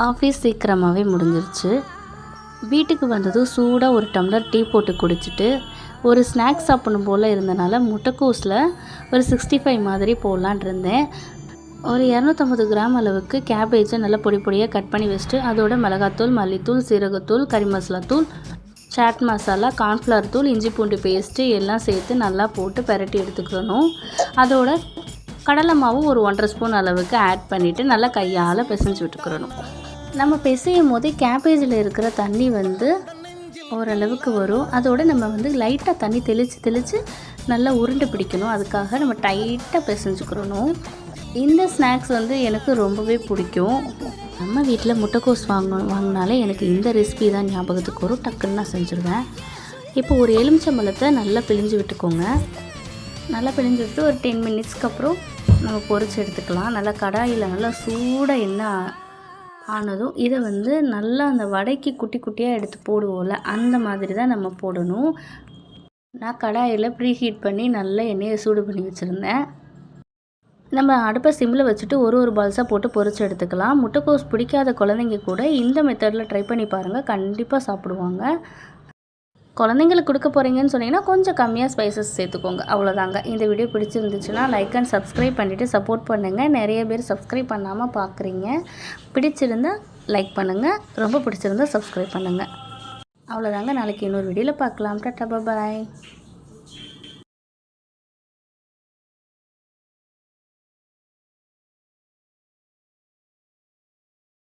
Office சீக்கிரமாகவே முடிஞ்சிருச்சு. வீட்டுக்கு வந்ததும் சூடாக ஒரு டம்ளர் டீ போட்டு குடிச்சிட்டு ஒரு ஸ்நாக்ஸ் சாப்பிடணும் போல் இருந்தனால முட்டைக்கோஸில் ஒரு 65 மாதிரி போடலான் இருந்தேன். ஒரு 250 கிராம் அளவுக்கு கேபேஜை நல்லா பொடி பொடியாக கட் பண்ணி வச்சுட்டு அதோட மிளகாத்தூள், மல்லித்தூள், சீரகத்தூள், கறி மசாலா தூள், சாட் மசாலா, கார்ன்ஃப்ளவர் தூள், இஞ்சி பூண்டு பேஸ்ட்டு எல்லாம் சேர்த்து நல்லா போட்டு பெரட்டி எடுத்துக்கணும். அதோட கடலை மாவு ஒரு 1½ ஸ்பூன் அளவுக்கு ஆட் பண்ணிவிட்டு நல்லா கையால் பிசைஞ்சு விட்டுக்கிறணும். நம்ம பிசையும் போதே கேபேஜில் இருக்கிற தண்ணி ஓரளவுக்கு வரும். அதோடு நம்ம லைட்டாக தண்ணி தெளித்து நல்லா உருண்டை பிடிக்கணும். அதுக்காக நம்ம டைட்டாக பிசைஞ்சுக்கிறணும். இந்த ஸ்நாக்ஸ் எனக்கு ரொம்பவே பிடிக்கும். நம்ம வீட்டில் முட்டைக்கோஸ் வாங்கினாலே எனக்கு இந்த ரெசிபி தான் ஞாபகத்துக்கு வரும். டக்குன்னு நான் செஞ்சுருவேன். இப்போ ஒரு எலுமிச்சம்பழத்தை நல்லா பிழிஞ்சு விட்டுக்கோங்க. நல்லா பிழிஞ்சு விட்டு ஒரு 10 மினிட்ஸ்க்கு அப்புறம் நம்ம பொரிச்சு எடுத்துக்கலாம். நல்லா கடாயில் நல்லா சூடாக எண்ணெய் ஆனதும் இதை நல்லா அந்த வடைக்கு குட்டி குட்டியாக எடுத்து போடுவோம்ல, அந்த மாதிரி தான் நம்ம போடணும். நான் கடாயில் ப்ரீ ஹீட் பண்ணி நல்லா எண்ணெயை சூடு பண்ணி வச்சுருந்தேன். நம்ம அடுப்பை சிம்மில் வச்சுட்டு ஒரு பால்ஸாக போட்டு பொரிச்சு எடுத்துக்கலாம். முட்டைக்கோஸ் பிடிக்காத குழந்தைங்க கூட இந்த மெத்தடில் ட்ரை பண்ணி பாருங்கள், கண்டிப்பாக சாப்பிடுவாங்க. குழந்தைங்களுக்கு கொடுக்க போகிறீங்கன்னு சொன்னீங்கன்னா கொஞ்சம் கம்மியாக ஸ்பைசஸ் சேர்த்துக்கோங்க, அவ்வளோதாங்க. இந்த வீடியோ பிடிச்சிருந்துச்சுன்னா லைக் அண்ட் சப்ஸ்கிரைப் பண்ணிவிட்டு சப்போர்ட் பண்ணுங்கள். நிறைய பேர் சப்ஸ்கிரைப் பண்ணாமல் பார்க்குறீங்க. பிடிச்சிருந்தால் லைக் பண்ணுங்கள், ரொம்ப பிடிச்சிருந்தால் சப்ஸ்கிரைப் பண்ணுங்கள். அவ்வளோதாங்க. நாளைக்கு இன்னொரு வீடியோவில் பார்க்கலாம். டாடா, பாய்.